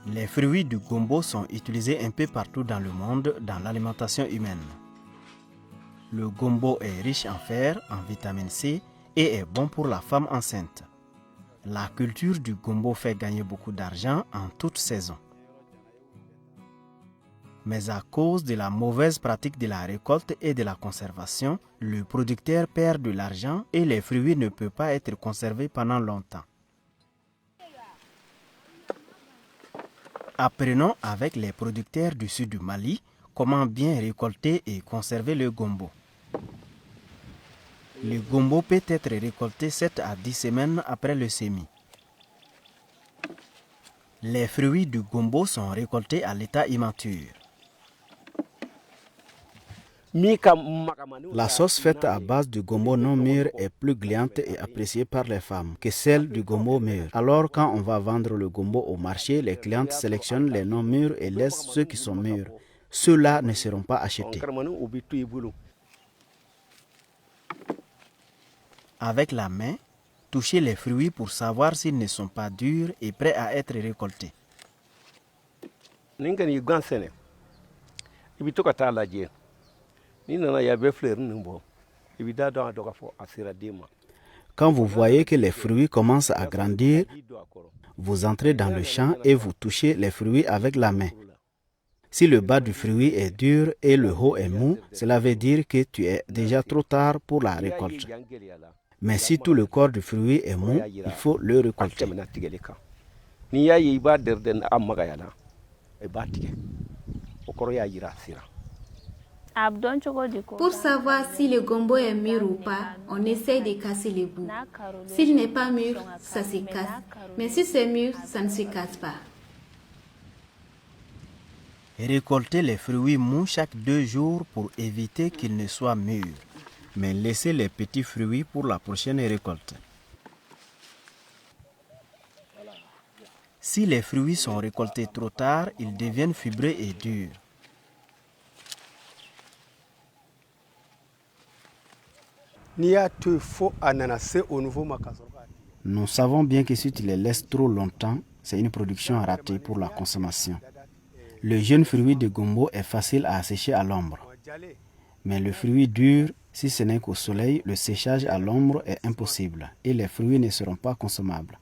Les fruits du gombo sont utilisés un peu partout dans le monde dans l'alimentation humaine. Le gombo est riche en fer, en vitamine C et est bon pour la femme enceinte. La culture du gombo fait gagner beaucoup d'argent en toute saison. Mais à cause de la mauvaise pratique de la récolte et de la conservation, le producteur perd de l'argent et les fruits ne peuvent pas être conservés pendant longtemps. Apprenons avec les producteurs du sud du Mali comment bien récolter et conserver le gombo. Le gombo peut être récolté 7 à 10 semaines après le semis. Les fruits du gombo sont récoltés à l'état immature. La sauce faite à base de gombo non mûr est plus gluante et appréciée par les femmes que celle du gombo mûr. Alors quand on va vendre le gombo au marché, les clientes sélectionnent les non mûrs et laissent ceux qui sont mûrs. Ceux-là ne seront pas achetés. Avec la main, touchez les fruits pour savoir s'ils ne sont pas durs et prêts à être récoltés. Quand vous voyez que les fruits commencent à grandir, vous entrez dans le champ et vous touchez les fruits avec la main. Si le bas du fruit est dur et le haut est mou, cela veut dire que tu es déjà trop tard pour la récolte. Mais si tout le corps du fruit est mou, il faut le récolter. Pour savoir si le gombo est mûr ou pas, on essaye de casser les bouts. S'il n'est pas mûr, ça se casse. Mais si c'est mûr, ça ne se casse pas. Récoltez les fruits mous chaque 2 jours pour éviter qu'ils ne soient mûrs. Mais laissez les petits fruits pour la prochaine récolte. Si les fruits sont récoltés trop tard, ils deviennent fibreux et durs. Nous savons bien que si tu les laisses trop longtemps, c'est une production ratée pour la consommation. Le jeune fruit de gombo est facile à sécher à l'ombre. Mais le fruit dur, si ce n'est qu'au soleil, le séchage à l'ombre est impossible et les fruits ne seront pas consommables.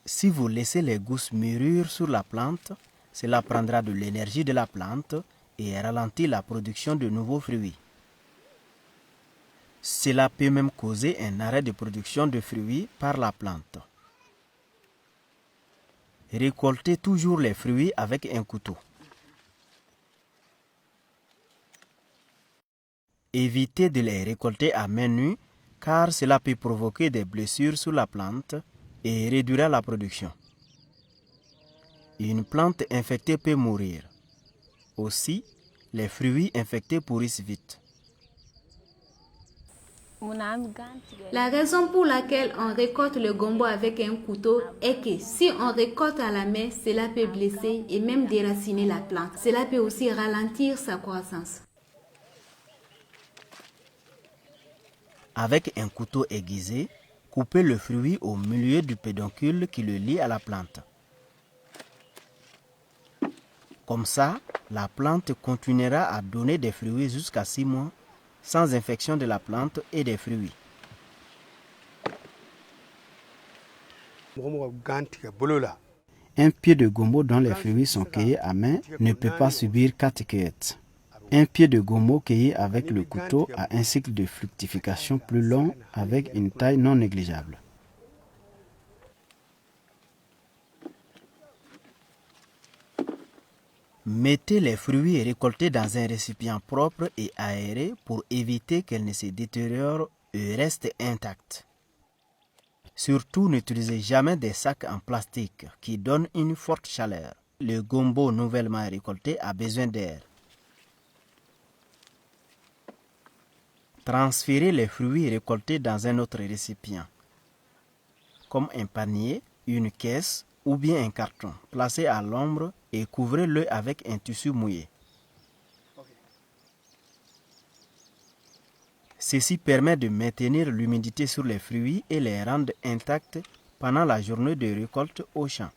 Si vous laissez les gousses mûrir sur la plante, cela prendra de l'énergie de la plante et ralentit la production de nouveaux fruits. Cela peut même causer un arrêt de production de fruits par la plante. Récoltez toujours les fruits avec un couteau. Évitez de les récolter à main nue car cela peut provoquer des blessures sur la plante et réduira la production. Une plante infectée peut mourir. Aussi, les fruits infectés pourrissent vite. La raison pour laquelle on récolte le gombo avec un couteau est que si on récolte à la main, cela peut blesser et même déraciner la plante. Cela peut aussi ralentir sa croissance. Avec un couteau aiguisé, coupez le fruit au milieu du pédoncule qui le lie à la plante. Comme ça, la plante continuera à donner des fruits jusqu'à 6 mois sans infection de la plante et des fruits. Un pied de gombo dont les fruits sont cueillis à main ne peut pas subir 4 cueillettes. Un pied de gombo cueilli avec le couteau a un cycle de fructification plus long avec une taille non négligeable. Mettez les fruits récoltés dans un récipient propre et aéré pour éviter qu'elles ne se détériorent et restent intactes. Surtout, n'utilisez jamais des sacs en plastique qui donnent une forte chaleur. le gombo nouvellement récolté a besoin d'air. Transférez les fruits récoltés dans un autre récipient, comme un panier, une caisse ou bien un carton. Placez à l'ombre et couvrez-le avec un tissu mouillé. Ceci permet de maintenir l'humidité sur les fruits et les rendre intacts pendant la journée de récolte au champ.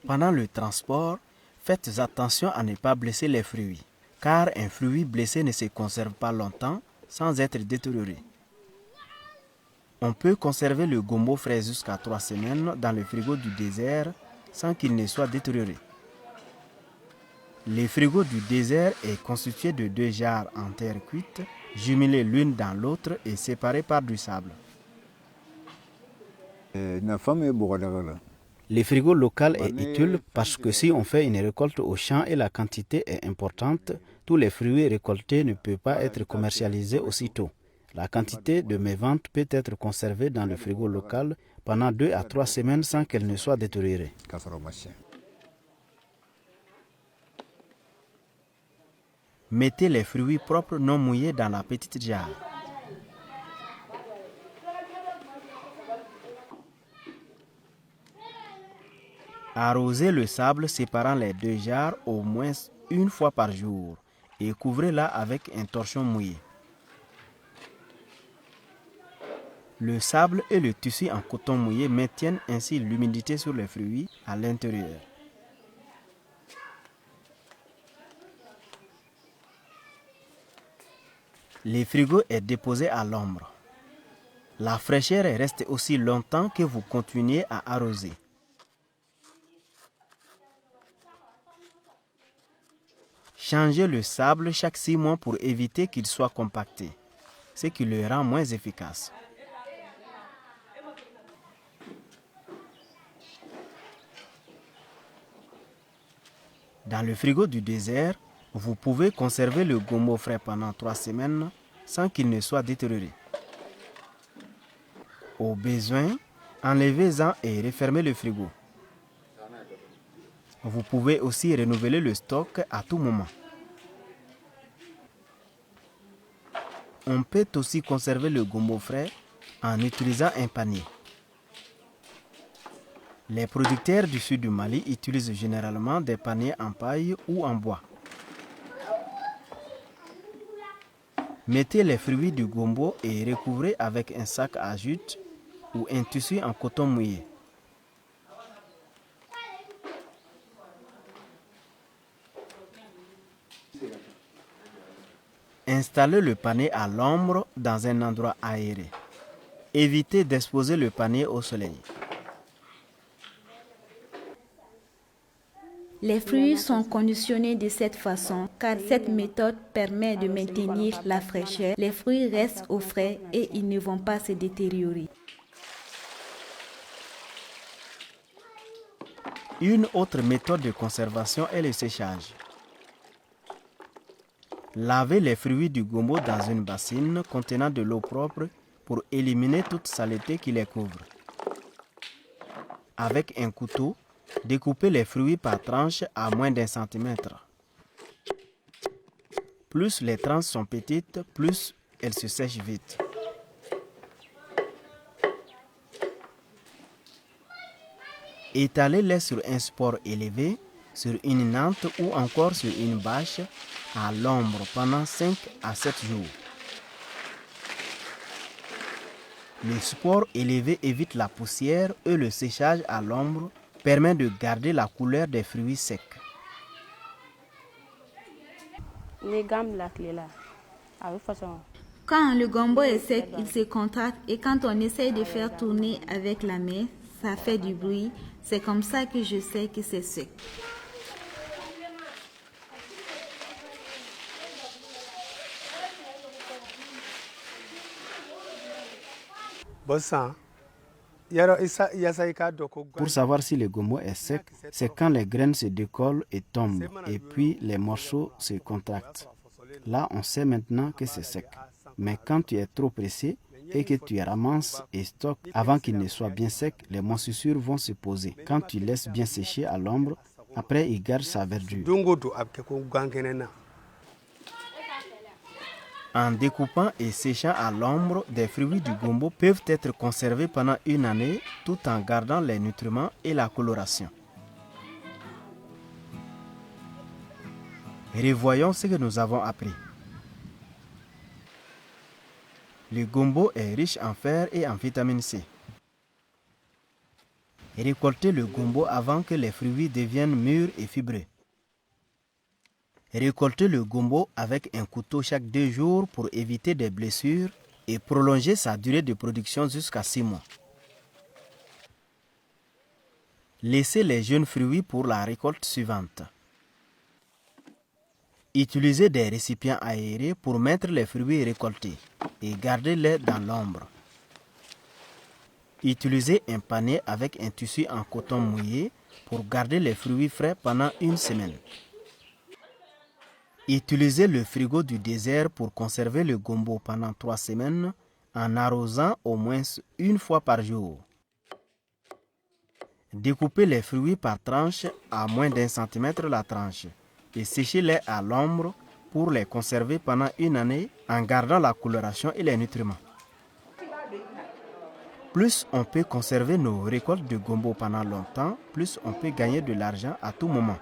Pendant le transport, faites attention à ne pas blesser les fruits, car un fruit blessé ne se conserve pas longtemps sans être détérioré. On peut conserver le gombo frais jusqu'à 3 semaines dans le frigo du désert sans qu'il ne soit détérioré. Le frigo du désert est constitué de 2 jarres en terre cuite, jumelées l'une dans l'autre et séparées par du sable. Le frigo local est utile parce que si on fait une récolte au champ et la quantité est importante, tous les fruits récoltés ne peuvent pas être commercialisés aussitôt. La quantité de mes ventes peut être conservée dans le frigo local pendant 2 à 3 semaines sans qu'elle ne soit détériorée. Mettez les fruits propres non mouillés dans la petite jarre. Arrosez le sable séparant les 2 jarres au moins une fois par jour et couvrez-la avec un torchon mouillé. Le sable et le tissu en coton mouillé maintiennent ainsi l'humidité sur les fruits à l'intérieur. Le frigo est déposé à l'ombre. La fraîcheur reste aussi longtemps que vous continuez à arroser. Changez le sable chaque 6 mois pour éviter qu'il soit compacté, ce qui le rend moins efficace. Dans le frigo du désert, vous pouvez conserver le gombo frais pendant 3 semaines sans qu'il ne soit détérioré. Au besoin, enlevez-en et refermez le frigo. Vous pouvez aussi renouveler le stock à tout moment. On peut aussi conserver le gombo frais en utilisant un panier. Les producteurs du sud du Mali utilisent généralement des paniers en paille ou en bois. Mettez les fruits du gombo et recouvrez avec un sac à jute ou un tissu en coton mouillé. Installez le panier à l'ombre dans un endroit aéré. Évitez d'exposer le panier au soleil. Les fruits sont conditionnés de cette façon car cette méthode permet de maintenir la fraîcheur. Les fruits restent au frais et ils ne vont pas se détériorer. Une autre méthode de conservation est le séchage. Lavez les fruits du gombo dans une bassine contenant de l'eau propre pour éliminer toute saleté qui les couvre. Avec un couteau, découpez les fruits par tranches à moins d'1 centimètre. Plus les tranches sont petites, plus elles se sèchent vite. Étalez-les sur un support élevé, sur une nante ou encore sur une bâche à l'ombre pendant 5 à 7 jours. Le support élevé évite la poussière et le séchage à l'ombre permet de garder la couleur des fruits secs. Quand le gombo est sec, il se contracte et quand on essaye de faire tourner avec la main, ça fait du bruit. C'est comme ça que je sais que c'est sec. Pour savoir si le gombo est sec, c'est quand les graines se décollent et tombent et puis les morceaux se contractent. Là, on sait maintenant que c'est sec. Mais quand tu es trop pressé, et que tu ramasses et stockes avant qu'il ne soit bien sec, les moisissures vont se poser. Quand tu laisses bien sécher à l'ombre, après il garde sa verdure. En découpant et séchant à l'ombre, des fruits du gombo peuvent être conservés pendant une année tout en gardant les nutriments et la coloration. Revoyons ce que nous avons appris. Le gombo est riche en fer et en vitamine C. Récoltez le gombo avant que les fruits deviennent mûrs et fibreux. Récoltez le gombo avec un couteau chaque 2 jours pour éviter des blessures et prolonger sa durée de production jusqu'à 6 mois. Laissez les jeunes fruits pour la récolte suivante. Utilisez des récipients aérés pour mettre les fruits récoltés et gardez-les dans l'ombre. Utilisez un panier avec un tissu en coton mouillé pour garder les fruits frais pendant une semaine. Utilisez le frigo du désert pour conserver le gombo pendant 3 semaines en arrosant au moins une fois par jour. Découpez les fruits par tranches à moins d'1 centimètre la tranche et séchez-les à l'ombre pour les conserver pendant une année en gardant la coloration et les nutriments. Plus on peut conserver nos récoltes de gombo pendant longtemps, plus on peut gagner de l'argent à tout moment.